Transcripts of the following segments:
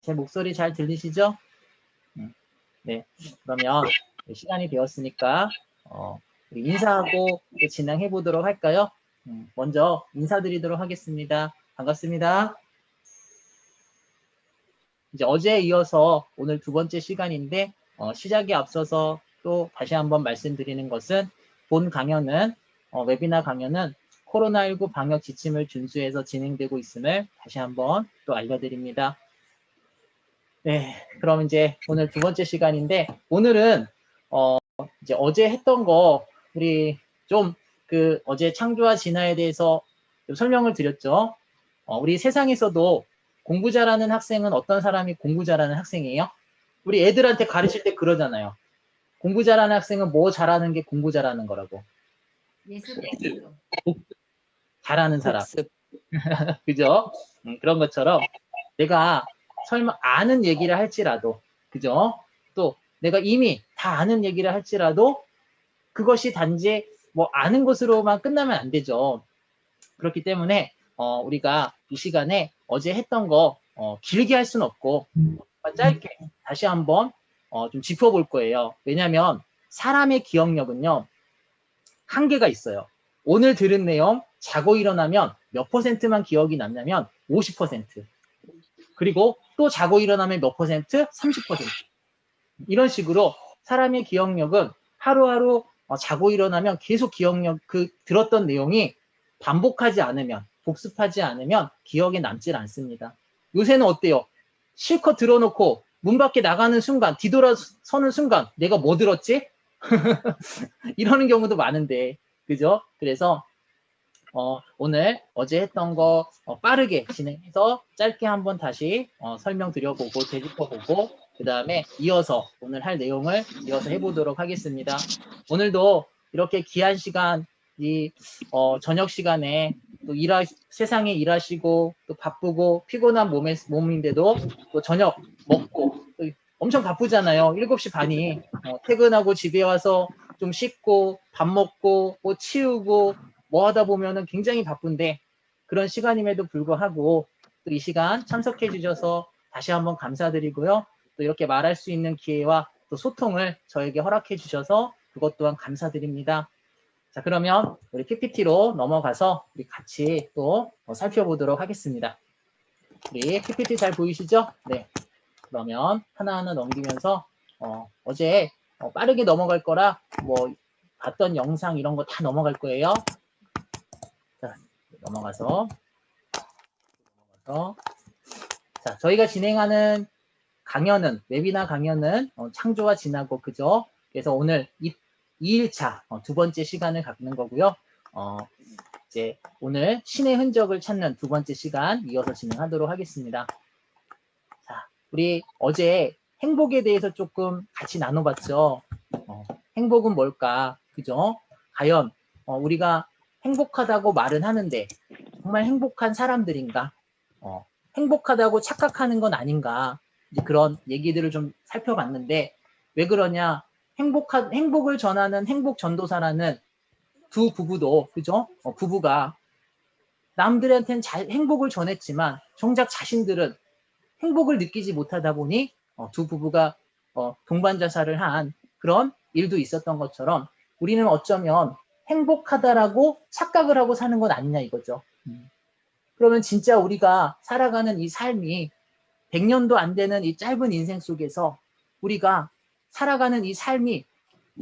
제 목소리 잘 들리시죠? 네, 그러면 시간이 되었으니까 우리 인사하고 또 진행해 보도록 할까요? 먼저 인사드리도록 하겠습니다. 반갑습니다. 이제 어제에 이어서 오늘 두 번째 시간인데 시작에 앞서서 또 다시 한번 말씀드리는 것은 본 강연은 웨비나 강연은 코로나19 방역 지침을 준수해서 진행되고 있음을 다시 한번 또 알려드립니다. 네, 그럼 이제 오늘 두 번째 시간인데 오늘은 이제 어제 했던 거 우리 좀 어제 창조와 진화에 대해서 좀 설명을 드렸죠. 우리 세상에서도 공부 잘하는 학생은 어떤 사람이 공부 잘하는 학생이에요? 우리 애들한테 가르칠 때 그러잖아요. 공부 잘하는 학생은 뭐 잘하는 게 공부 잘하는 거라고? 예습. 잘하는 사람. 그죠? 그런 것처럼 내가 설마 아는 얘기를 할지라도, 그죠? 또 내가 이미 다 아는 얘기를 할지라도 그것이 단지 뭐 아는 것으로만 끝나면 안 되죠. 그렇기 때문에 우리가 이 시간에 어제 했던 거 길게 할 수는 없고 짧게 다시 한번 좀 짚어볼 거예요. 왜냐하면 사람의 기억력은요 한계가 있어요. 오늘 들은 내용 자고 일어나면 몇 %만 기억이 남냐면 50%. 그리고 또 자고 일어나면 몇 %? 30%. 이런 식으로 사람의 기억력은 하루하루 자고 일어나면 계속 기억력, 들었던 내용이 반복하지 않으면, 복습하지 않으면 기억에 남질 않습니다. 요새는 어때요? 실컷 들어놓고 문 밖에 나가는 순간, 뒤돌아서는 순간 내가 뭐 들었지? 이러는 경우도 많은데, 그죠? 그래서 오늘 어제 했던 거 빠르게 진행해서 짧게 한번 다시 설명드려보고 되짚어보고 그 다음에 이어서 오늘 할 내용을 이어서 해보도록 하겠습니다. 오늘도 이렇게 귀한 시간 이 저녁 시간에 또 세상에 일하시고 또 바쁘고 피곤한 몸인데도 또 저녁 먹고 또 엄청 바쁘잖아요. 7시 반이 퇴근하고 집에 와서 좀 씻고 밥 먹고 뭐 치우고 뭐 하다 보면은 굉장히 바쁜데 그런 시간임에도 불구하고 또 이 시간 참석해 주셔서 다시 한번 감사드리고요. 또 이렇게 말할 수 있는 기회와 또 소통을 저에게 허락해 주셔서 그것 또한 감사드립니다. 자, 그러면 우리 PPT로 넘어가서 우리 같이 또 살펴보도록 하겠습니다. 우리 PPT 잘 보이시죠? 네. 그러면 하나하나 넘기면서 어제 빠르게 넘어갈 거라 뭐 봤던 영상 이런 거 다 넘어갈 거예요. 자, 넘어가서 자, 저희가 진행하는 강연은 웨비나 강연은 창조와 진화고 그죠? 그래서 오늘 2일차 두 번째 시간을 갖는 거고요. 이제 오늘 신의 흔적을 찾는 두 번째 시간 이어서 진행하도록 하겠습니다. 자, 우리 어제 행복에 대해서 조금 같이 나눠봤죠. 행복은 뭘까? 그죠? 과연 우리가 행복하다고 말은 하는데 정말 행복한 사람들인가? 행복하다고 착각하는 건 아닌가? 이제 그런 얘기들을 좀 살펴봤는데 왜 그러냐? 행복을 전하는 행복 전도사라는 두 부부도 그죠? 부부가 남들한테는 행복을 전했지만 정작 자신들은 행복을 느끼지 못하다 보니 두 부부가 동반 자살을 한 그런 일도 있었던 것처럼 우리는 어쩌면 행복하다라고 착각을 하고 사는 건 아니냐 이거죠. 그러면 진짜 우리가 살아가는 이 삶이 100년도 안 되는 이 짧은 인생 속에서 우리가 살아가는 이 삶이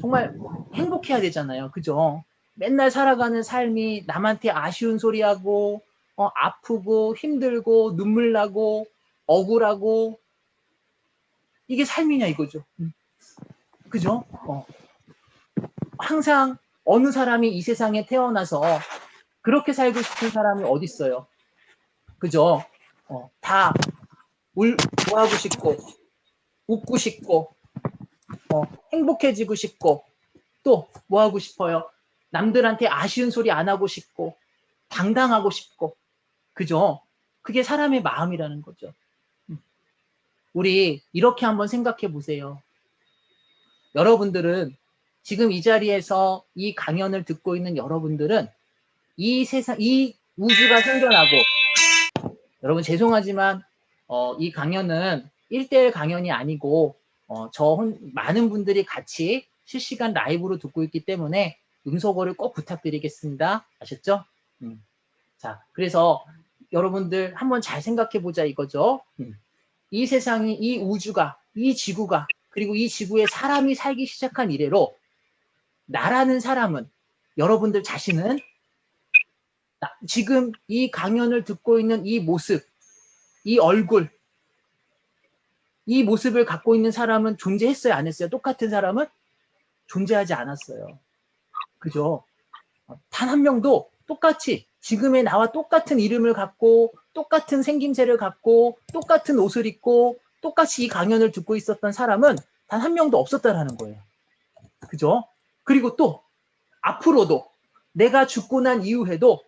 정말 행복해야 되잖아요. 그죠? 맨날 살아가는 삶이 남한테 아쉬운 소리하고 아프고 힘들고 눈물 나고 억울하고 이게 삶이냐 이거죠. 그죠? 항상 어느 사람이 이 세상에 태어나서 그렇게 살고 싶은 사람이 어디 있어요? 그죠? 다 좋아하고 싶고 웃고 싶고 행복해지고 싶고 또 뭐 하고 싶어요? 남들한테 아쉬운 소리 안 하고 싶고 당당하고 싶고 그죠? 그게 사람의 마음이라는 거죠. 우리 이렇게 한번 생각해 보세요. 여러분들은 지금 이 자리에서 이 강연을 듣고 있는 여러분들은 이 세상, 이 우주가 생겨나고 여러분 죄송하지만 이 강연은 1대1 강연이 아니고 많은 분들이 같이 실시간 라이브로 듣고 있기 때문에 음소거를 꼭 부탁드리겠습니다. 아셨죠? 자, 그래서 여러분들 한번 잘 생각해 보자 이거죠. 이 세상이, 이 우주가, 이 지구가, 그리고 이 지구에 사람이 살기 시작한 이래로 나라는 사람은, 여러분들 자신은 지금 이 강연을 듣고 있는 이 모습, 이 얼굴, 이 모습을 갖고 있는 사람은 존재했어요, 안 했어요? 똑같은 사람은 존재하지 않았어요. 그죠? 단 한 명도 똑같이 지금의 나와 똑같은 이름을 갖고 똑같은 생김새를 갖고 똑같은 옷을 입고 똑같이 이 강연을 듣고 있었던 사람은 단 한 명도 없었다라는 거예요. 그죠? 그리고 또 앞으로도 내가 죽고 난 이후에도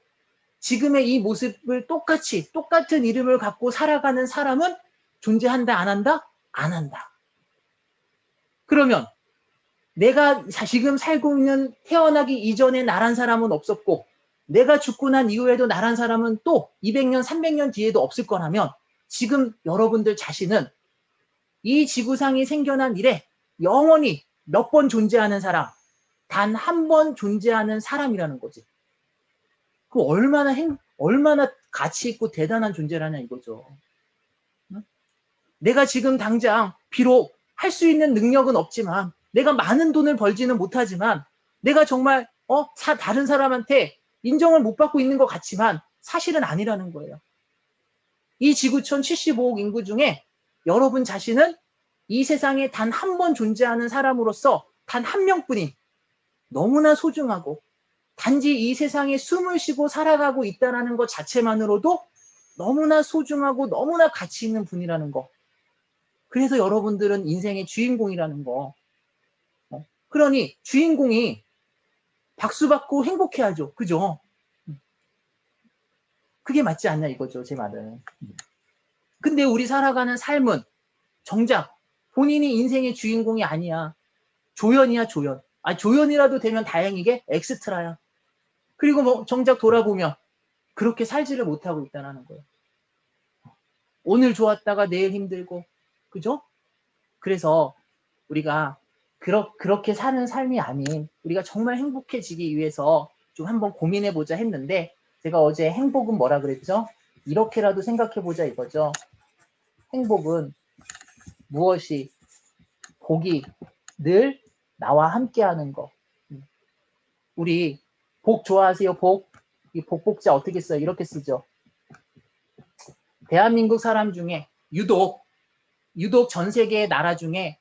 지금의 이 모습을 똑같이 똑같은 이름을 갖고 살아가는 사람은 존재한다, 안 한다? 안 한다. 그러면 내가 지금 살고 있는 태어나기 이전에 나란 사람은 없었고 내가 죽고 난 이후에도 나란 사람은 또 200년, 300년 뒤에도 없을 거라면 지금 여러분들 자신은 이 지구상이 생겨난 이래 영원히 몇 번 존재하는 사람, 단 한 번 존재하는 사람이라는 거지. 그 얼마나 가치 있고 대단한 존재라냐 이거죠. 내가 지금 당장 비록 할 수 있는 능력은 없지만 내가 많은 돈을 벌지는 못하지만 내가 정말 다른 사람한테 인정을 못 받고 있는 것 같지만 사실은 아니라는 거예요. 이 지구촌 75억 인구 중에 여러분 자신은 이 세상에 단 한 번 존재하는 사람으로서 단 한 명뿐인 너무나 소중하고 단지 이 세상에 숨을 쉬고 살아가고 있다는 것 자체만으로도 너무나 소중하고 너무나 가치 있는 분이라는 거. 그래서 여러분들은 인생의 주인공이라는 거. 그러니 주인공이 박수 받고 행복해야죠. 그죠? 그게 맞지 않냐 이거죠, 제 말은. 근데 우리 살아가는 삶은 정작 본인이 인생의 주인공이 아니야. 조연이야, 조연. 조연이라도 되면 다행이게 엑스트라야. 그리고 뭐 정작 돌아보면 그렇게 살지를 못하고 있다는 거예요. 오늘 좋았다가 내일 힘들고, 그죠? 그래서 우리가 그렇게 사는 삶이 아닌 우리가 정말 행복해지기 위해서 좀 한번 고민해보자 했는데 제가 어제 행복은 뭐라 그랬죠? 이렇게라도 생각해보자 이거죠. 행복은 무엇이 복이 늘 나와 함께하는 거. 우리 복 좋아하세요? 복? 이 복복자 어떻게 써요? 이렇게 쓰죠. 대한민국 사람 중에 유독 전 세계의 나라 중에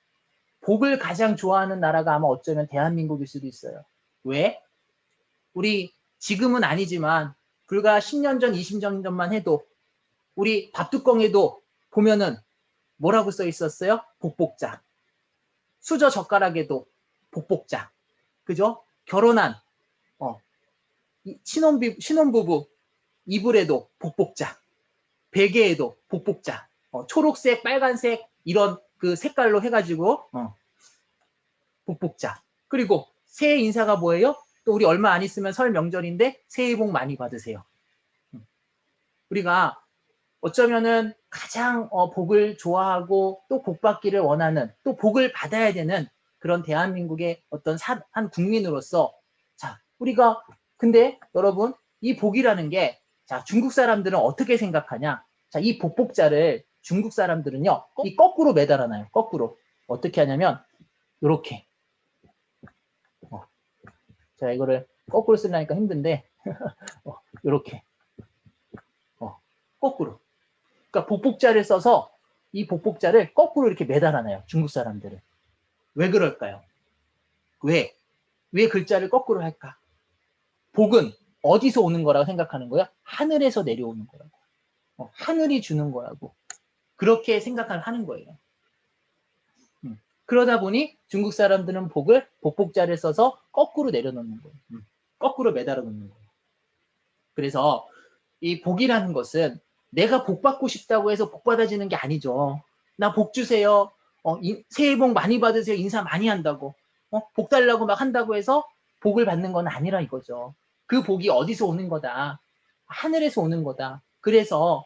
복을 가장 좋아하는 나라가 아마 어쩌면 대한민국일 수도 있어요. 왜? 우리 지금은 아니지만 불과 10년 전, 20년 전만 해도 우리 밥뚜껑에도 보면은 뭐라고 써 있었어요? 복복자. 수저 젓가락에도 복복자. 그죠? 결혼한 신혼부부 이불에도 복복자. 베개에도 복복자. 초록색, 빨간색 이런 그 색깔로 해가지고 복복자. 그리고 새해 인사가 뭐예요? 또 우리 얼마 안 있으면 설 명절인데 새해 복 많이 받으세요. 우리가 어쩌면은 가장 복을 좋아하고 또 복 받기를 원하는 또 복을 받아야 되는 그런 대한민국의 어떤 한 국민으로서 자 우리가 근데 여러분 이 복이라는 게 자 중국 사람들은 어떻게 생각하냐? 자 이 복복자를 중국 사람들은요 이 거꾸로 매달아놔요. 거꾸로 어떻게 하냐면 요렇게 자 이거를 거꾸로 쓰려니까 힘든데 요렇게 거꾸로 그러니까 복복자를 써서 이 복복자를 거꾸로 이렇게 매달아놔요. 중국 사람들은. 왜 그럴까요? 왜 글자를 거꾸로 할까? 복은 어디서 오는 거라고 생각하는 거야? 하늘에서 내려오는 거라고. 하늘이 주는 거라고. 그렇게 생각을 하는 거예요. 그러다 보니 중국 사람들은 복을 복복자를 써서 거꾸로 내려놓는 거예요. 거꾸로 매달아 놓는 거예요. 그래서 이 복이라는 것은 내가 복 받고 싶다고 해서 복 받아지는 게 아니죠. 나 복 주세요. 새해 복 많이 받으세요. 인사 많이 한다고. 복 달라고 막 한다고 해서 복을 받는 건 아니라 이거죠. 그 복이 어디서 오는 거다. 하늘에서 오는 거다. 그래서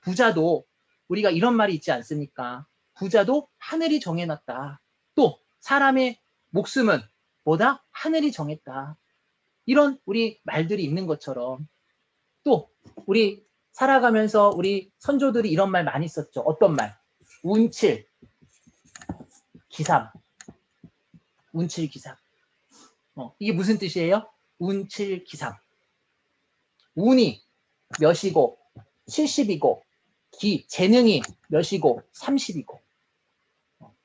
부자도 우리가 이런 말이 있지 않습니까? 부자도 하늘이 정해놨다. 또 사람의 목숨은 뭐다? 하늘이 정했다. 이런 우리 말들이 있는 것처럼 또 우리 살아가면서 우리 선조들이 이런 말 많이 썼죠. 어떤 말? 운칠, 기삼. 운칠, 기삼. 이게 무슨 뜻이에요? 운칠, 기삼. 운이 몇이고 70이고 재능이 몇이고 30이고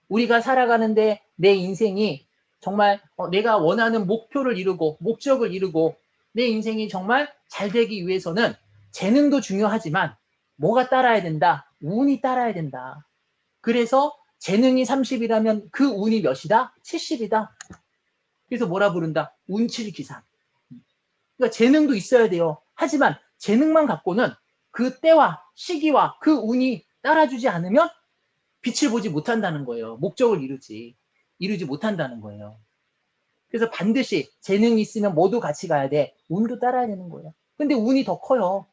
우리가 살아가는데 내 인생이 정말 내가 원하는 목표를 이루고 목적을 이루고 내 인생이 정말 잘 되기 위해서는 재능도 중요하지만 뭐가 따라야 된다? 운이 따라야 된다. 그래서 재능이 30이라면 그 운이 몇이다? 70이다. 그래서 뭐라 부른다? 운칠기삼. 그러니까 재능도 있어야 돼요. 하지만 재능만 갖고는 그 때와 시기와 그 운이 따라주지 않으면 빛을 보지 못한다는 거예요. 목적을 이루지 못한다는 거예요. 그래서 반드시 재능이 있으면 모두 같이 가야 돼. 운도 따라야 되는 거예요. 근데 운이 더 커요.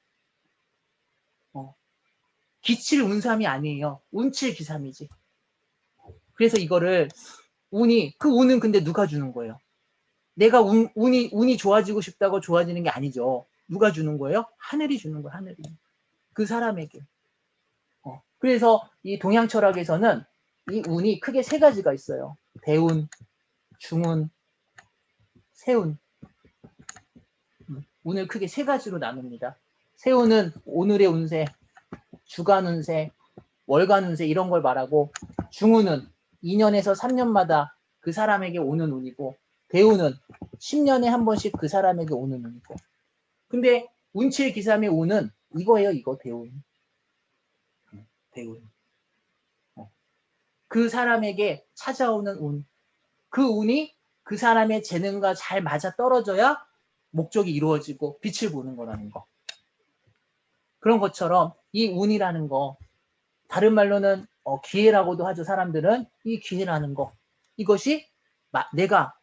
기칠 운삼이 아니에요. 운칠 기삼이지. 그래서 이거를 그 운은 근데 누가 주는 거예요? 내가 운이 좋아지고 싶다고 좋아지는 게 아니죠. 누가 주는 거예요? 하늘이 주는 거예요. 하늘이. 그 사람에게. 그래서 이 동양 철학에서는 이 운이 크게 세 가지가 있어요. 대운, 중운, 세운. 운을 크게 세 가지로 나눕니다. 세운은 오늘의 운세, 주간 운세, 월간 운세 이런 걸 말하고 중운은 2년에서 3년마다 그 사람에게 오는 운이고 대운은 10년에 한 번씩 그 사람에게 오는 운이고 근데 운칠기삼의 운은 이거예요. 이거 대운. 그 사람에게 찾아오는 운. 그 운이 그 사람의 재능과 잘 맞아 떨어져야 목적이 이루어지고 빛을 보는 거라는 거. 그런 것처럼 이 운이라는 거 다른 말로는 기회라고도 하죠. 사람들은 이 기회라는 거 이것이 내가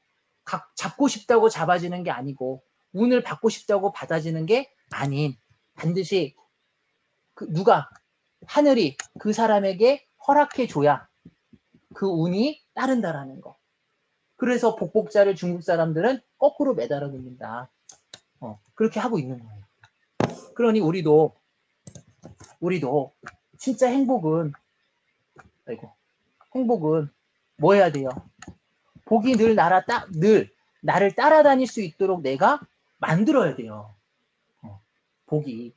잡고 싶다고 잡아지는 게 아니고 운을 받고 싶다고 받아지는 게 아닌 반드시 하늘이 그 사람에게 허락해 줘야 그 운이 따른다라는 거. 그래서 복복자를 중국 사람들은 거꾸로 매달아 놓는다. 그렇게 하고 있는 거예요. 그러니 우리도 진짜 행복은 뭐 해야 돼요? 복이 늘 나를 따라다닐 수 있도록 내가 만들어야 돼요. 복이.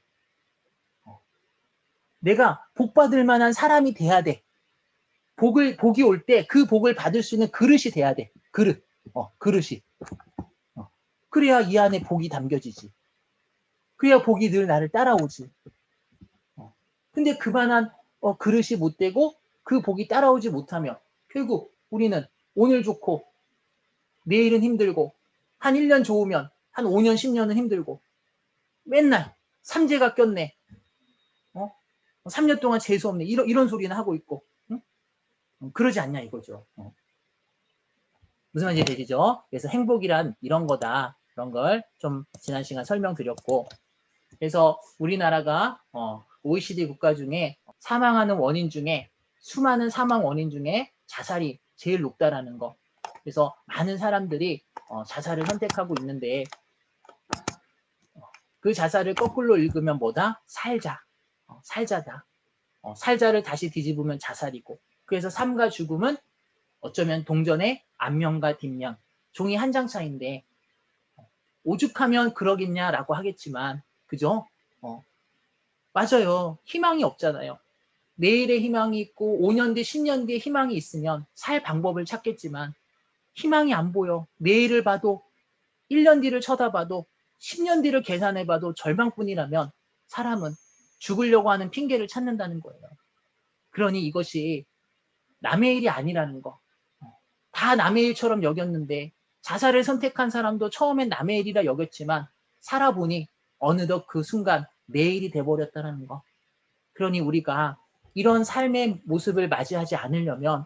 내가 복 받을 만한 사람이 돼야 돼. 복이 올 때 그 복을 받을 수 있는 그릇이 돼야 돼. 그릇이. 그래야 이 안에 복이 담겨지지. 그래야 복이 늘 나를 따라오지. 근데 그만한 그릇이 못 되고 그 복이 따라오지 못하면 결국 우리는 오늘 좋고 내일은 힘들고 한 1년 좋으면 한 5년 10년은 힘들고 맨날 삼재가 꼈네. 3년 동안 재수 없네. 이런 소리는 하고 있고 응? 그러지 않냐 이거죠. 무슨 말인지 되시죠? 그래서 행복이란 이런 거다. 그런 걸 좀 지난 시간 설명드렸고 그래서 우리나라가 OECD 국가 중에 사망하는 원인 중에 수많은 사망 원인 중에 자살이 제일 높다라는 거. 그래서 많은 사람들이 자살을 선택하고 있는데 그 자살을 거꾸로 읽으면 뭐다? 살자다. 살자를 다시 뒤집으면 자살이고 그래서 삶과 죽음은 어쩌면 동전의 앞면과 뒷면 종이 한 장 차인데 오죽하면 그러겠냐라고 하겠지만 그죠? 맞아요. 희망이 없잖아요. 내일의 희망이 있고 5년 뒤 10년 뒤에 희망이 있으면 살 방법을 찾겠지만 희망이 안 보여. 내일을 봐도 1년 뒤를 쳐다봐도 10년 뒤를 계산해봐도 절망뿐이라면 사람은 죽으려고 하는 핑계를 찾는다는 거예요. 그러니 이것이 남의 일이 아니라는 거. 다 남의 일처럼 여겼는데 자살을 선택한 사람도 처음엔 남의 일이라 여겼지만 살아보니 어느덧 그 순간 내 일이 돼버렸다는 거. 그러니 우리가 이런 삶의 모습을 맞이하지 않으려면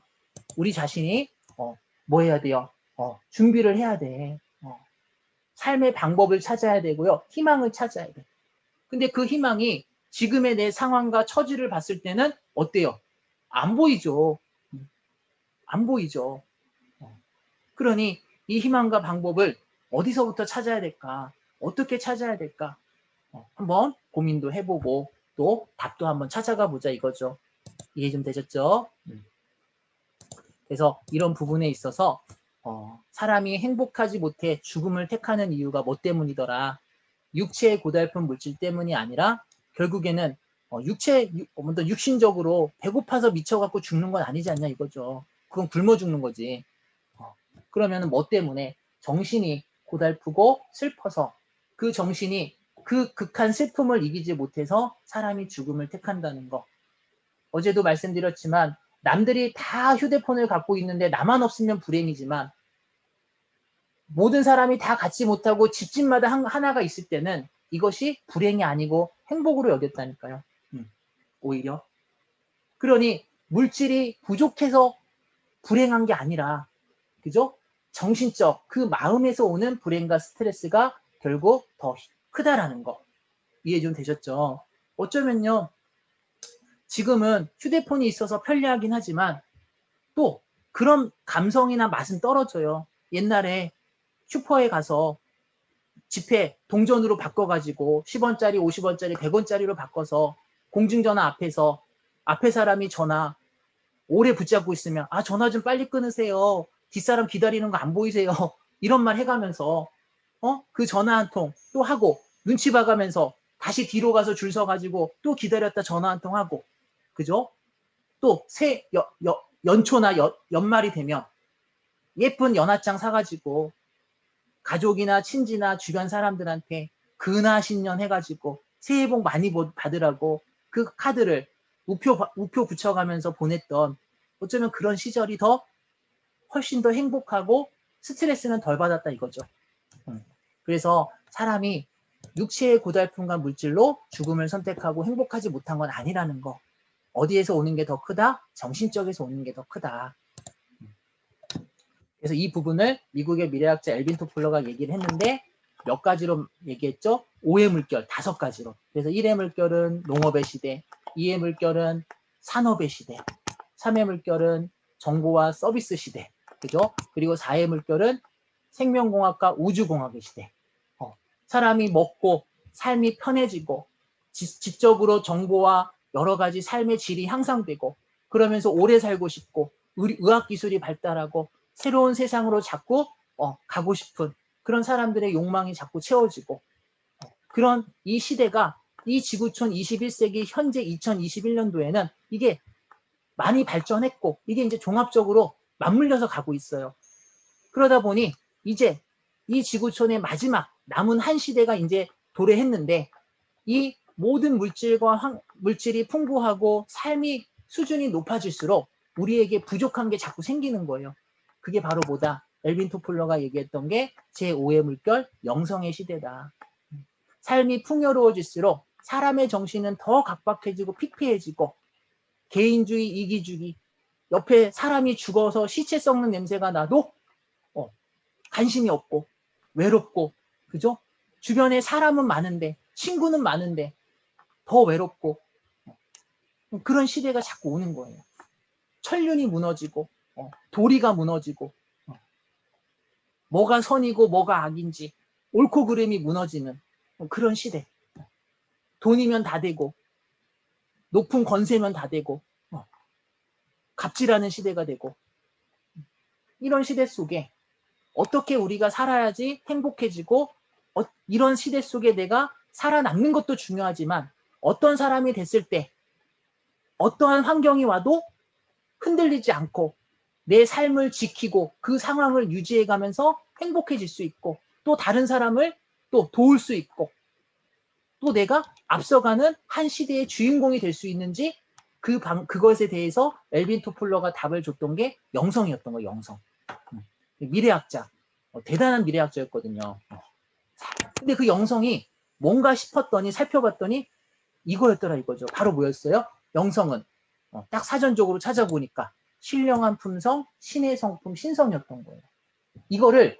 우리 자신이 뭐 해야 돼요? 준비를 해야 돼. 삶의 방법을 찾아야 되고요. 희망을 찾아야 돼. 근데 그 희망이 지금의 내 상황과 처지를 봤을 때는 어때요? 안 보이죠. 안 보이죠. 그러니 이 희망과 방법을 어디서부터 찾아야 될까? 어떻게 찾아야 될까? 한번 고민도 해보고 또 답도 한번 찾아가 보자 이거죠. 이해 좀 되셨죠? 그래서 이런 부분에 있어서 사람이 행복하지 못해 죽음을 택하는 이유가 뭐 때문이더라? 육체의 고달픈 물질 때문이 아니라 결국에는 먼저 육신적으로 배고파서 미쳐갖고 죽는 건 아니지 않냐 이거죠. 그건 굶어 죽는 거지. 그러면 뭐 때문에? 정신이 고달프고 슬퍼서 그 정신이 그 극한 슬픔을 이기지 못해서 사람이 죽음을 택한다는 거. 어제도 말씀드렸지만 남들이 다 휴대폰을 갖고 있는데 나만 없으면 불행이지만 모든 사람이 다 갖지 못하고 집집마다 하나가 있을 때는 이것이 불행이 아니고 행복으로 여겼다니까요. 오히려. 그러니 물질이 부족해서 불행한 게 아니라 그죠? 정신적 그 마음에서 오는 불행과 스트레스가 결국 더 크다라는 거. 이해 좀 되셨죠? 어쩌면요. 지금은 휴대폰이 있어서 편리하긴 하지만 또 그런 감성이나 맛은 떨어져요. 옛날에 슈퍼에 가서 지폐 동전으로 바꿔가지고 10원짜리, 50원짜리, 100원짜리로 바꿔서 공중전화 앞에서 앞에 사람이 전화 오래 붙잡고 있으면 아 전화 좀 빨리 끊으세요. 뒷사람 기다리는 거 안 보이세요. 이런 말 해가면서 그 전화 한 통 또 하고 눈치 봐가면서 다시 뒤로 가서 줄 서가지고 또 기다렸다 전화 한 통 하고 그죠? 또 연초나 연말이 되면 예쁜 연하장 사가지고 가족이나 친지나 주변 사람들한테 근하신년 해가지고 새해 복 많이 받으라고 그 카드를 우표 붙여가면서 보냈던 어쩌면 그런 시절이 훨씬 더 행복하고 스트레스는 덜 받았다 이거죠. 그래서 사람이 육체의 고달픔과 물질로 죽음을 선택하고 행복하지 못한 건 아니라는 거. 어디에서 오는 게 더 크다? 정신적에서 오는 게 더 크다. 그래서 이 부분을 미국의 미래학자 엘빈 토플러가 얘기를 했는데 몇 가지로 얘기했죠? 5의 물결, 5가지로. 그래서 1의 물결은 농업의 시대, 2의 물결은 산업의 시대, 3의 물결은 정보와 서비스 시대, 그죠? 그리고 4의 물결은 생명공학과 우주공학의 시대. 사람이 먹고 삶이 편해지고 지적으로 정보와 여러 가지 삶의 질이 향상되고 그러면서 오래 살고 싶고 의학기술이 발달하고 새로운 세상으로 자꾸 가고 싶은 그런 사람들의 욕망이 자꾸 채워지고 그런 이 시대가 이 지구촌 21세기 현재 2021년도에는 이게 많이 발전했고 이게 이제 종합적으로 맞물려서 가고 있어요. 그러다 보니 이제 이 지구촌의 마지막 남은 한 시대가 이제 도래했는데 이 모든 물질이 풍부하고 삶이 수준이 높아질수록 우리에게 부족한 게 자꾸 생기는 거예요. 그게 바로 뭐다? 엘빈 토플러가 얘기했던 게 제5의 물결 영성의 시대다. 삶이 풍요로워질수록 사람의 정신은 더 각박해지고 피폐해지고 개인주의, 이기주의 옆에 사람이 죽어서 시체 썩는 냄새가 나도 관심이 없고 외롭고 그죠? 주변에 사람은 많은데 친구는 많은데 더 외롭고 그런 시대가 자꾸 오는 거예요. 천륜이 무너지고 도리가 무너지고 뭐가 선이고 뭐가 악인지 옳고 그름이 무너지는 그런 시대. 돈이면 다 되고 높은 권세면 다 되고 갑질하는 시대가 되고 이런 시대 속에 어떻게 우리가 살아야지 행복해지고 이런 시대 속에 내가 살아남는 것도 중요하지만 어떤 사람이 됐을 때 어떠한 환경이 와도 흔들리지 않고 내 삶을 지키고 그 상황을 유지해가면서 행복해질 수 있고 또 다른 사람을 또 도울 수 있고 또 내가 앞서가는 한 시대의 주인공이 될 수 있는지 그것에 대해서 엘빈 토플러가 답을 줬던 게 영성이었던 거예요. 영성. 미래학자. 대단한 미래학자였거든요. 근데 그 영성이 뭔가 싶었더니 살펴봤더니 이거였더라 이거죠. 바로 뭐였어요? 영성은 딱 사전적으로 찾아보니까 신령한 품성, 신의 성품, 신성이었던 거예요. 이거를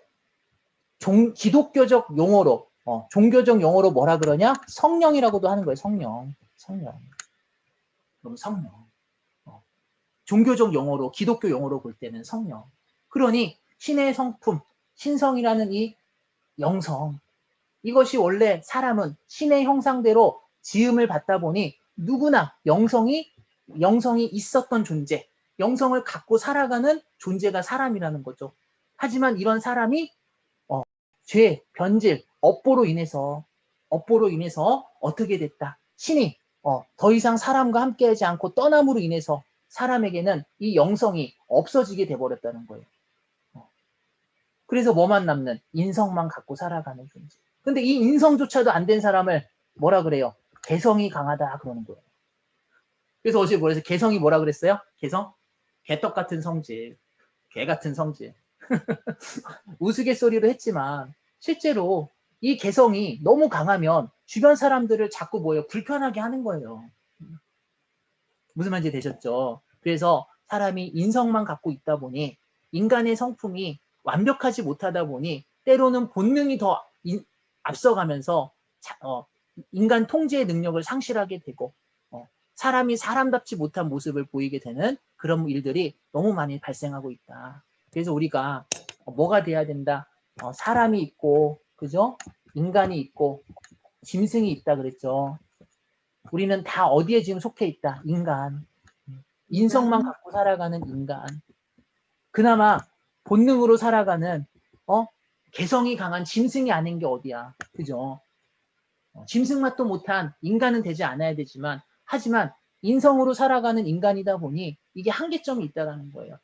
기독교적 용어로 종교적 용어로 뭐라 그러냐? 성령이라고도 하는 거예요. 성령. 성령. 그럼 성령. 종교적 용어로, 기독교 용어로 볼 때는 성령. 그러니 신의 성품, 신성이라는 이 영성, 이것이 원래 사람은 신의 형상대로 지음을 받다 보니 누구나 영성이 있었던 존재, 영성을 갖고 살아가는 존재가 사람이라는 거죠. 하지만 이런 사람이 죄, 변질, 업보로 인해서 어떻게 됐다. 신이 더 이상 사람과 함께하지 않고 떠남으로 인해서 사람에게는 이 영성이 없어지게 돼버렸다는 거예요. 그래서 뭐만 남는? 인성만 갖고 살아가는 존재. 근데 이 인성조차도 안 된 사람을 뭐라 그래요? 개성이 강하다 그러는 거예요. 그래서 어제 뭐래서 개성이 뭐라 그랬어요? 개성? 개떡 같은 성질, 개 같은 성질. 우스갯소리로 했지만 실제로 이 개성이 너무 강하면 주변 사람들을 자꾸 뭐예요? 불편하게 하는 거예요. 무슨 말인지 되셨죠? 그래서 사람이 인성만 갖고 있다 보니 인간의 성품이 완벽하지 못하다 보니 때로는 본능이 더 앞서가면서 인간 통제의 능력을 상실하게 되고 사람이 사람답지 못한 모습을 보이게 되는 그런 일들이 너무 많이 발생하고 있다. 그래서 우리가 뭐가 돼야 된다? 사람이 있고, 그죠? 인간이 있고, 짐승이 있다 그랬죠. 우리는 다 어디에 지금 속해 있다? 인간. 인성만 갖고 살아가는 인간. 그나마 본능으로 살아가는 개성이 강한 짐승이 아닌 게 어디야. 그죠? 짐승 맛도 못한 인간은 되지 않아야 되지만 하지만 인성으로 살아가는 인간이다 보니 이게 한계점이 있다는 거예요.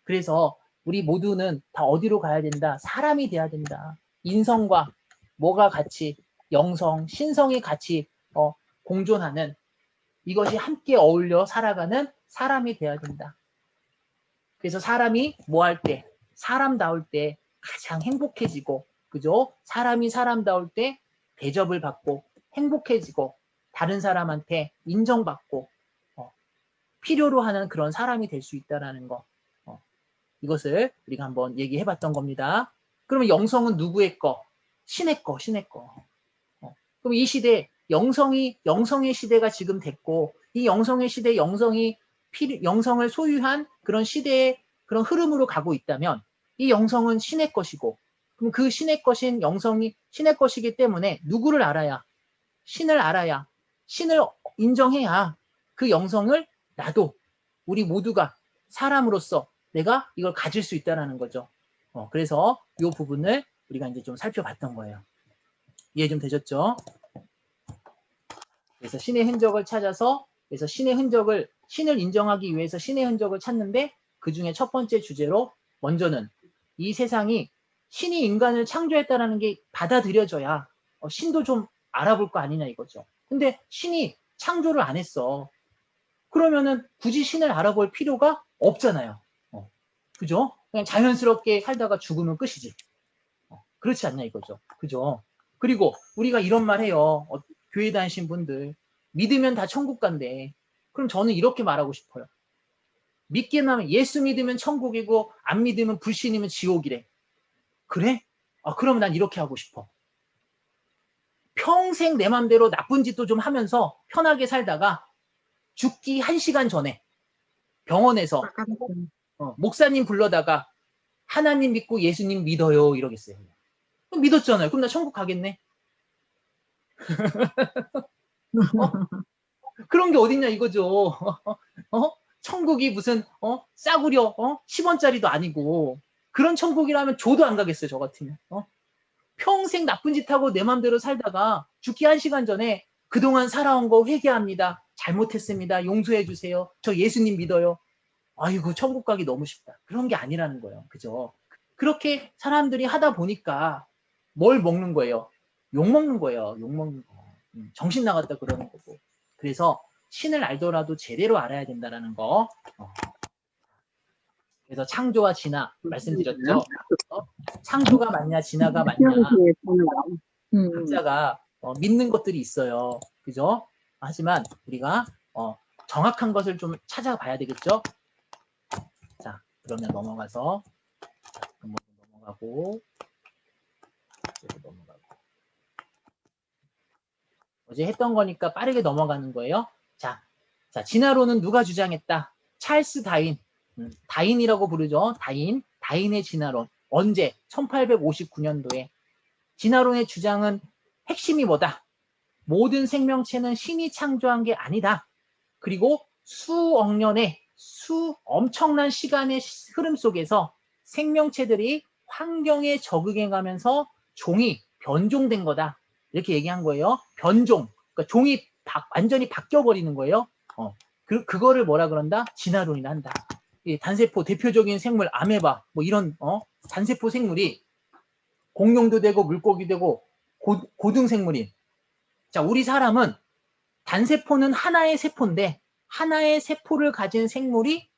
그래서 우리 모두는 다 어디로 가야 된다? 사람이 돼야 된다. 인성과 뭐가 같이 영성, 신성이 같이 공존하는 이것이 함께 어울려 살아가는 사람이 돼야 된다. 그래서 사람이 뭐 할 때? 사람다울 때 가장 행복해지고, 그죠? 사람이 사람다울 때 대접을 받고 행복해지고 다른 사람한테 인정받고 필요로 하는 그런 사람이 될 수 있다는 거. 이것을 우리가 한번 얘기해봤던 겁니다. 그러면 영성은 누구의 거? 신의 거, 신의 거. 그럼 이 시대 영성의 시대가 지금 됐고 이 영성의 시대 영성을 소유한 그런 시대의 그런 흐름으로 가고 있다면 이 영성은 신의 것이고 그럼 그 신의 것인 영성이 신의 것이기 때문에 누구를 알아야 신을 알아야 신을 인정해야 그 영성을 나도 우리 모두가 사람으로서 내가 이걸 가질 수 있다는 거죠. 그래서 이 부분을 우리가 이제 좀 살펴봤던 거예요. 이해 좀 되셨죠? 그래서 신의 흔적을 찾아서 그래서 신을 인정하기 위해서 신의 흔적을 찾는데 그 중에 첫 번째 주제로 먼저는 이 세상이 신이 인간을 창조했다라는 게 받아들여져야 신도 좀 알아볼 거 아니냐 이거죠. 근데 신이 창조를 안 했어. 그러면은 굳이 신을 알아볼 필요가 없잖아요. 그죠? 그냥 자연스럽게 살다가 죽으면 끝이지. 그렇지 않냐 이거죠. 그죠? 그리고 우리가 이런 말 해요. 교회 다니신 분들. 믿으면 다 천국 간대. 그럼 저는 이렇게 말하고 싶어요. 믿기만 하면 예수 믿으면 천국이고 안 믿으면 불신이면 지옥이래. 그래? 그러면 난 이렇게 하고 싶어. 평생 내 맘대로 나쁜 짓도 좀 하면서 편하게 살다가 죽기 1시간 전에 병원에서 목사님 불러다가 하나님 믿고 예수님 믿어요 이러겠어요. 그럼 믿었잖아요. 그럼 나 천국 가겠네. 그런 게 어딨냐 이거죠. 천국이 무슨 싸구려 10원짜리도 아니고 그런 천국이라면 줘도 안 가겠어요. 저 같으면. 평생 나쁜 짓 하고 내 맘대로 살다가 죽기 1시간 전에 그동안 살아온 거 회개합니다. 잘못했습니다. 용서해 주세요. 저 예수님 믿어요. 아이고 천국 가기 너무 쉽다. 그런 게 아니라는 거예요. 그죠? 그렇게 사람들이 하다 보니까 뭘 먹는 거예요? 욕 먹는 거예요. 욕 먹는 거. 정신 나갔다 그러는 거고. 그래서 신을 알더라도 제대로 알아야 된다는 거. 그래서 창조와 진화 말씀드렸죠. 창조가 맞냐 진화가 맞냐 각자가 믿는 것들이 있어요. 그죠? 하지만 우리가 정확한 것을 좀 찾아봐야 되겠죠. 자, 그러면 넘어가고 어제 했던 거니까 빠르게 넘어가는 거예요. 자, 진화론은 누가 주장했다? 찰스 다윈. 다인이라고 부르죠. 다인의 진화론. 언제? 1859년도에. 진화론의 주장은 핵심이 뭐다? 모든 생명체는 신이 창조한 게 아니다. 그리고 수억 년의 엄청난 시간의 흐름 속에서 생명체들이 환경에 적응해가면서 종이 변종된 거다. 이렇게 얘기한 거예요. 변종. 그러니까 종이 완전히 바뀌어버리는 거예요. 그거를 뭐라 그런다? 진화론이라 한다. 이 단세포 대표적인 생물 아메바 뭐 이런 단세포 생물이 공룡도 되고 물고기 되고 고등생물인. 자, 우리 사람은 단세포는 하나의 세포인데 하나의 세포를 가진 생물이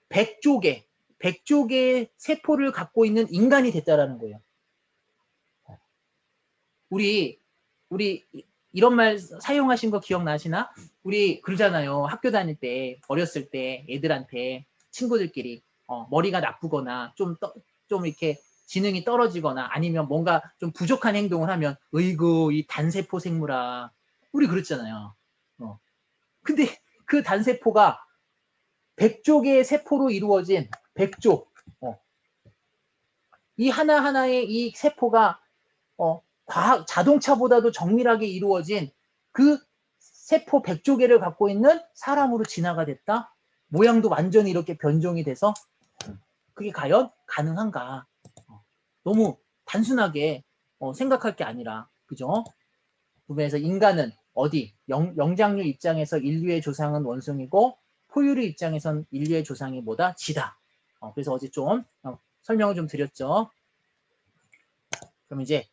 100조 개의 세포를 갖고 있는 인간이 됐다라는 거예요. 우리 이런 말 사용하신 거 기억나시나? 우리 그러잖아요. 학교 다닐 때 어렸을 때 애들한테 친구들끼리 머리가 나쁘거나 좀 이렇게 지능이 떨어지거나 아니면 뭔가 좀 부족한 행동을 하면 으이구 이 단세포 생물아 우리 그랬잖아요. 근데 그 단세포가 100조 개의 세포로 이루어진 100조 이 하나하나의 이 세포가 자동차보다도 정밀하게 이루어진 그 세포 100조 개를 갖고 있는 사람으로 진화가 됐다? 모양도 완전히 이렇게 변종이 돼서 그게 과연 가능한가? 너무 단순하게 생각할 게 아니라 그죠? 그래서 인간은 어디? 영장류 입장에서 인류의 조상은 원숭이고 포유류 입장에선 인류의 조상이 뭐다? 쥐다. 그래서 어제 좀 설명을 좀 드렸죠. 그럼 이제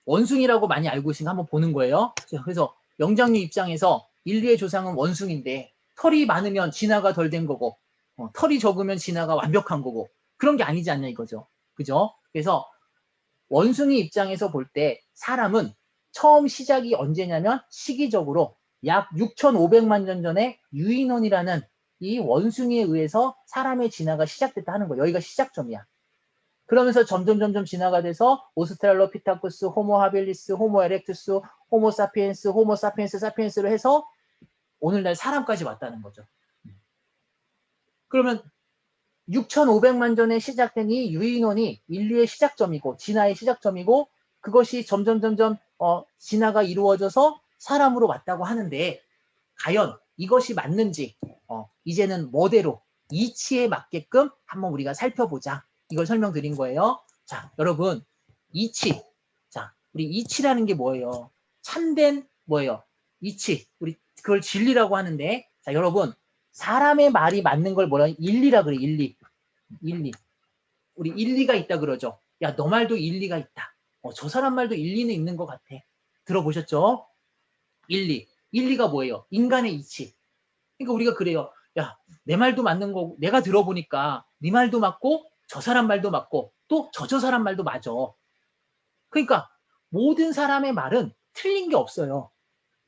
원숭이라고 많이 알고 있으니까 한번 보는 거예요. 그래서 영장류 입장에서 인류의 조상은 원숭인데 털이 많으면 진화가 덜 된 거고 털이 적으면 진화가 완벽한 거고 그런 게 아니지 않냐 이거죠. 그죠? 그래서 원숭이 입장에서 볼 때 사람은 처음 시작이 언제냐면 시기적으로 약 6,500만 년 전에 유인원이라는 이 원숭이에 의해서 사람의 진화가 시작됐다 하는 거예요. 여기가 시작점이야. 그러면서 점점 진화가 돼서 오스트랄로피타쿠스, 호모 하빌리스, 호모 에렉투스, 호모 사피엔스, 호모 사피엔스로 해서 오늘날 사람까지 왔다는 거죠. 그러면 6,500만 전에 시작된 이 유인원이 인류의 시작점이고 진화의 시작점이고 그것이 점점 진화가 이루어져서 사람으로 왔다고 하는데 과연 이것이 맞는지 이제는 뭐대로 이치에 맞게끔 한번 우리가 살펴보자. 이걸 설명드린 거예요. 자, 여러분 이치. 자, 우리 이치라는 게 뭐예요? 참된 뭐예요? 이치. 우리 그걸 진리라고 하는데 자, 여러분 사람의 말이 맞는 걸 뭐라 일리라 그래. 일리. 우리 일리가 있다 그러죠. 야, 너 말도 일리가 있다. 저 사람 말도 일리는 있는 것 같아. 들어보셨죠? 일리가 뭐예요? 인간의 이치. 그러니까 우리가 그래요. 야, 내 말도 맞는 거고 내가 들어보니까 네 말도 맞고 저 사람 말도 맞고 또 저 사람 말도 맞아. 그러니까 모든 사람의 말은 틀린 게 없어요.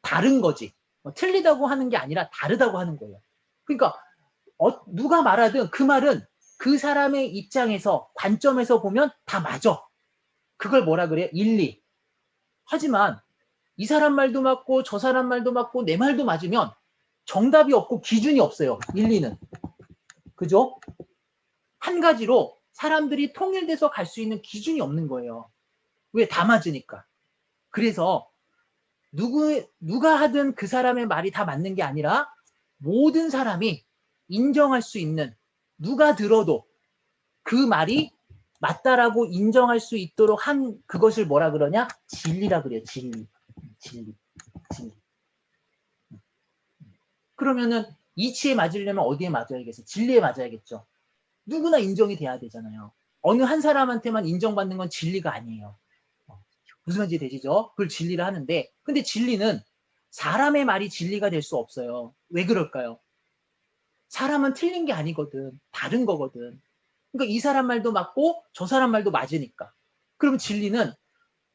다른 거지. 틀리다고 하는 게 아니라 다르다고 하는 거예요. 그러니까 누가 말하든 그 말은 그 사람의 입장에서 관점에서 보면 다 맞아. 그걸 뭐라 그래요? 일리. 하지만 이 사람 말도 맞고 저 사람 말도 맞고 내 말도 맞으면 정답이 없고 기준이 없어요. 일리는. 그죠? 한 가지로 사람들이 통일돼서 갈 수 있는 기준이 없는 거예요. 왜? 다 맞으니까. 그래서 누가 하든 그 사람의 말이 다 맞는 게 아니라 모든 사람이 인정할 수 있는 누가 들어도 그 말이 맞다라고 인정할 수 있도록 한 그것을 뭐라 그러냐? 진리라 그래요. 진리. 그러면은 이치에 맞으려면 어디에 맞아야겠어요? 진리에 맞아야겠죠. 누구나 인정이 돼야 되잖아요. 어느 한 사람한테만 인정받는 건 진리가 아니에요. 무슨 말인지 되시죠? 그걸 진리라 하는데 근데 진리는 사람의 말이 진리가 될 수 없어요. 왜 그럴까요? 사람은 틀린 게 아니거든. 다른 거거든. 그러니까 이 사람 말도 맞고 저 사람 말도 맞으니까. 그럼 진리는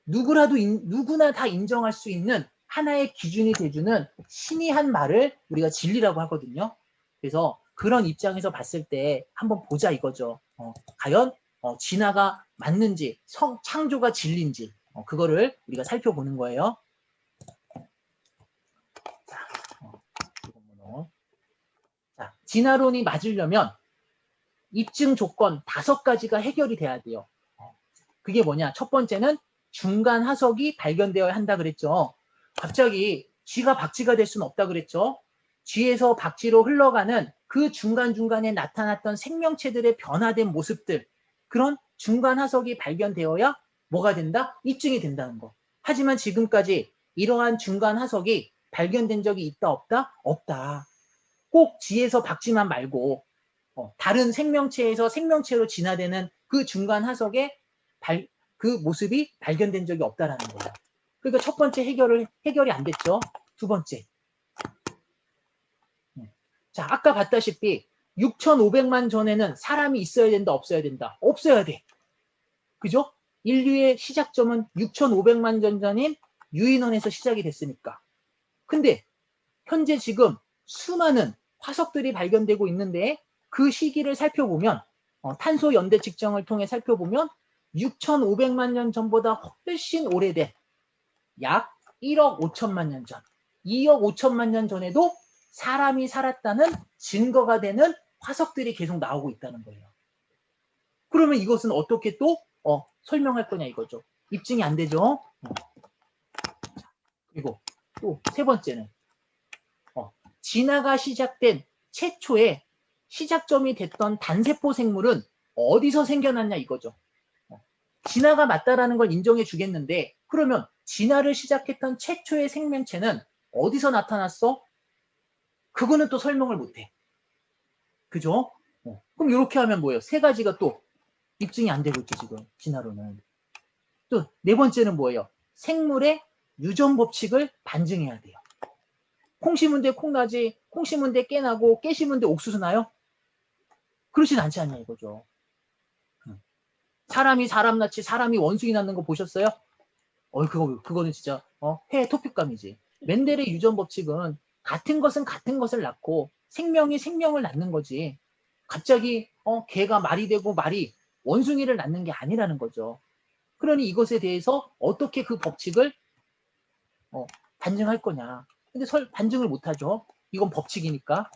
누구나 다 인정할 수 있는 하나의 기준이 돼주는 신이 한 말을 우리가 진리라고 하거든요. 그래서 그런 입장에서 봤을 때 한번 보자 이거죠. 과연 진화가 맞는지 창조가 진리인지 그거를 우리가 살펴보는 거예요. 진화론이 맞으려면 입증 조건 5가지가 해결이 돼야 돼요. 그게 뭐냐? 첫 번째는 중간 화석이 발견되어야 한다 그랬죠. 갑자기 쥐가 박쥐가 될 수는 없다 그랬죠. 쥐에서 박쥐로 흘러가는 그 중간중간에 나타났던 생명체들의 변화된 모습들, 그런 중간 화석이 발견되어야 뭐가 된다? 입증이 된다는 거. 하지만 지금까지 이러한 중간 화석이 발견된 적이 있다 없다? 없다. 꼭 쥐에서 박쥐만 말고 다른 생명체에서 생명체로 진화되는 그 중간 화석의 그 모습이 발견된 적이 없다라는 거예요. 그러니까 첫 번째 해결이 안 됐죠. 두 번째. 자, 아까 봤다시피 6,500만 전에는 사람이 있어야 된다, 없어야 된다? 없어야 돼. 그죠? 인류의 시작점은 6,500만 년 전인 유인원에서 시작이 됐으니까. 근데 현재 지금 수많은 화석들이 발견되고 있는데 그 시기를 살펴보면 탄소 연대 측정을 통해 살펴보면 6,500만 년 전보다 훨씬 오래된 약 1억 5천만 년 전, 2억 5천만 년 전에도 사람이 살았다는 증거가 되는 화석들이 계속 나오고 있다는 거예요. 그러면 이것은 어떻게 또 설명할 거냐 이거죠. 입증이 안 되죠. 그리고 또 세 번째는 진화가 시작된 최초의 시작점이 됐던 단세포 생물은 어디서 생겨났냐 이거죠. 진화가 맞다라는 걸 인정해 주겠는데 그러면 진화를 시작했던 최초의 생명체는 어디서 나타났어? 그거는 또 설명을 못해. 그죠? 그럼 이렇게 하면 뭐예요? 세 가지가 또 입증이 안 되고 있죠 지금 진화로는. 또 네 번째는 뭐예요? 생물의 유전 법칙을 반증해야 돼요. 콩 심은 데 콩 나지, 콩 심은 데 깨 나고, 깨 심은 데 옥수수 나요? 그렇진 않지 않냐 이거죠. 사람이 사람 낳지 사람이 원숭이 낳는 거 보셨어요? 그거는 진짜 회 토픽감이지. 멘델의 유전 법칙은 같은 것은 같은 것을 낳고 생명이 생명을 낳는 거지. 갑자기 개가 말이 되고 말이 원숭이를 낳는 게 아니라는 거죠. 그러니 이것에 대해서 어떻게 그 법칙을 반증할 거냐. 근데 반증을 못하죠. 이건 법칙이니까.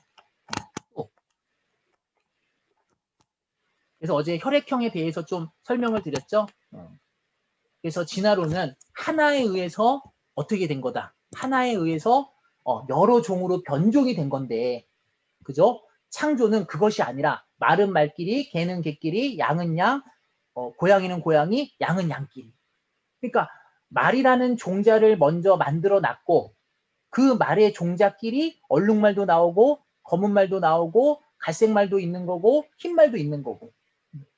그래서 어제 혈액형에 대해서 좀 설명을 드렸죠. 그래서 진화론은 하나에 의해서 어떻게 된 거다. 하나에 의해서 여러 종으로 변종이 된 건데, 그죠? 창조는 그것이 아니라 말은 말끼리, 개는 개끼리, 양은 양, 고양이는 고양이, 양은 양끼리. 그러니까 말이라는 종자를 먼저 만들어 놨고 그 말의 종자끼리 얼룩말도 나오고 검은 말도 나오고 갈색 말도 있는 거고 흰 말도 있는 거고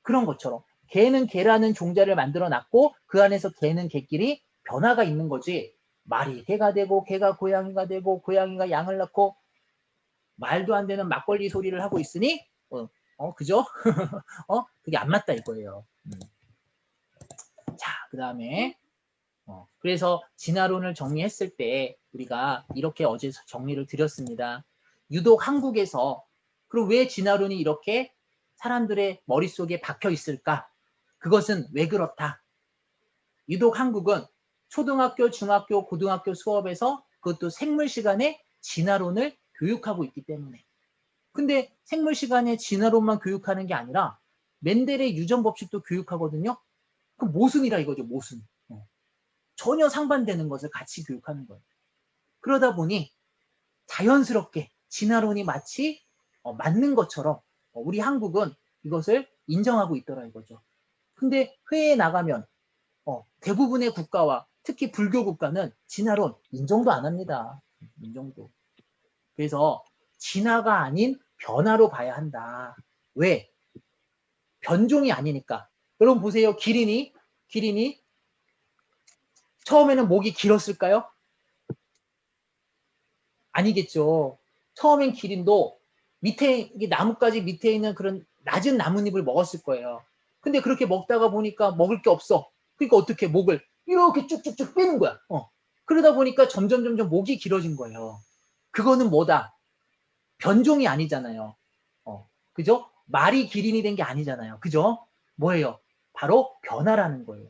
그런 것처럼 개는 개라는 종자를 만들어 놨고 그 안에서 개는 개끼리 변화가 있는 거지. 말이 개가 되고 개가 고양이가 되고 고양이가 양을 낳고 말도 안 되는 막걸리 소리를 하고 있으니 그죠? 그게 안 맞다 이거예요. 자, 그 다음에 그래서 진화론을 정리했을 때 우리가 이렇게 어제 정리를 드렸습니다. 유독 한국에서 그럼 왜 진화론이 이렇게 사람들의 머릿속에 박혀 있을까? 그것은 왜 그렇다? 유독 한국은 초등학교, 중학교, 고등학교 수업에서 그것도 생물 시간에 진화론을 교육하고 있기 때문에. 근데 생물 시간에 진화론만 교육하는 게 아니라 멘델의 유전 법칙도 교육하거든요. 그럼 모순이라 이거죠, 모순. 전혀 상반되는 것을 같이 교육하는 거예요. 그러다 보니 자연스럽게 진화론이 마치 맞는 것처럼 우리 한국은 이것을 인정하고 있더라 이거죠. 근데 회의에 나가면 대부분의 국가와 특히 불교 국가는 진화론 인정도 안 합니다. 인정도. 그래서 진화가 아닌 변화로 봐야 한다. 왜? 변종이 아니니까. 여러분 보세요. 기린이 처음에는 목이 길었을까요? 아니겠죠. 처음엔 기린도 밑에 나뭇가지 밑에 있는 그런 낮은 나뭇잎을 먹었을 거예요. 근데 그렇게 먹다가 보니까 먹을 게 없어. 그러니까 어떻게 목을 이렇게 쭉쭉쭉 빼는 거야. 그러다 보니까 점점 목이 길어진 거예요. 그거는 뭐다? 변종이 아니잖아요. 그죠? 말이 기린이 된 게 아니잖아요. 그죠? 뭐예요? 바로 변화라는 거예요.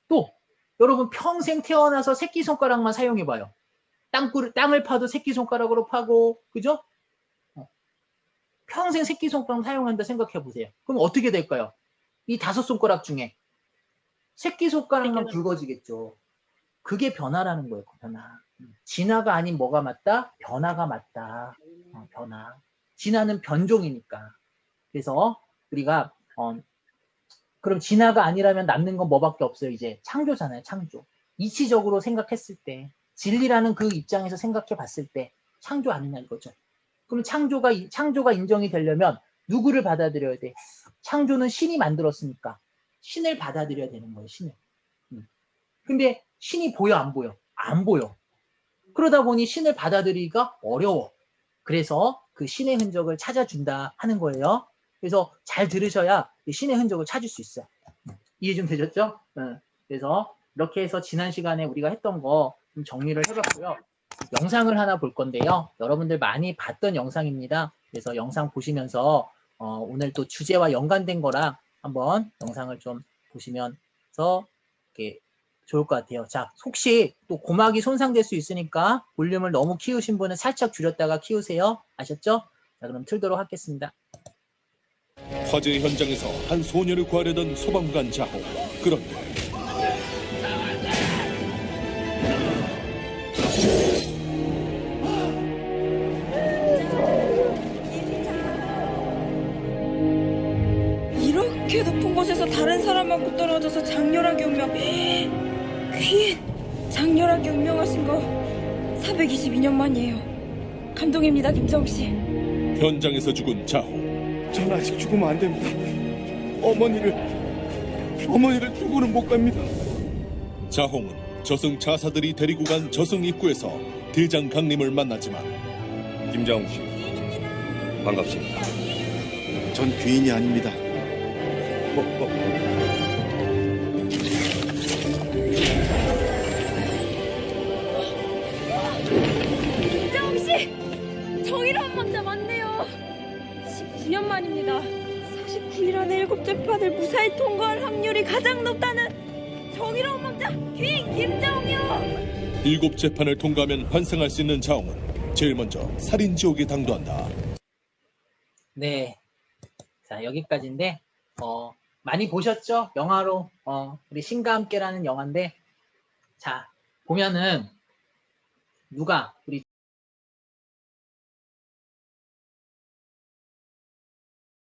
또 여러분 평생 태어나서 새끼손가락만 사용해봐요. 땅을 파도 새끼손가락으로 파고, 그죠? 평생 새끼손가락 사용한다 생각해 보세요. 그럼 어떻게 될까요? 이 5손가락 중에 새끼손가락만 굵어지겠죠. 그게 변화라는 거예요. 변화. 진화가 아닌 뭐가 맞다? 변화가 맞다. 변화. 진화는 변종이니까. 그래서 우리가 그럼 진화가 아니라면 남는 건 뭐밖에 없어요. 이제 창조잖아요. 창조. 이치적으로 생각했을 때, 진리라는 그 입장에서 생각해 봤을 때 창조 아니냐 이거죠. 그럼 창조가 인정이 되려면 누구를 받아들여야 돼? 창조는 신이 만들었으니까 신을 받아들여야 되는 거예요. 신을. 근데 신이 보여 안 보여? 안 보여. 그러다 보니 신을 받아들이기가 어려워. 그래서 그 신의 흔적을 찾아준다 하는 거예요. 그래서 잘 들으셔야 신의 흔적을 찾을 수 있어요. 이해 좀 되셨죠? 그래서 이렇게 해서 지난 시간에 우리가 했던 거 좀 정리를 해봤고요. 영상을 하나 볼 건데요. 여러분들 많이 봤던 영상입니다. 그래서 영상 보시면서 오늘 또 주제와 연관된 거랑 한번 영상을 좀 보시면서 이렇게 좋을 것 같아요. 자, 혹시 또 고막이 손상될 수 있으니까 볼륨을 너무 키우신 분은 살짝 줄였다가 키우세요. 아셨죠? 자, 그럼 틀도록 하겠습니다. 화재 현장에서 한 소녀를 구하려던 소방관 자호. 그런데 이렇게 높은 곳에서 다른 사람하고 떨어져서 장렬하게 운명. 귀인 장렬하게 운명하신 거 422년 만이에요. 감동입니다, 김정씨. 현장에서 죽은 자호. 전 아직 죽으면 안 됩니다. 어머니를 두고는 못 갑니다. 자홍은 저승 자사들이 데리고 간 저승 입구에서 대장 강림을 만나지만 김자홍 씨, 반갑습니다. 전 귀인이 아닙니다. 김정씨! 정의로운 왕자 맞네요. 19년 만입니다. 49일 안에 7재판을 무사히 통과할 확률이 가장 높다는 정의로운 왕자 귀인 김정이요. 7재판을 통과하면 환생할 수 있는 자홍은 제일 먼저 살인지옥에 당도한다. 네. 자, 여기까지인데, 많이 보셨죠? 영화로, 우리 신과 함께라는 영화인데, 자, 보면은, 우리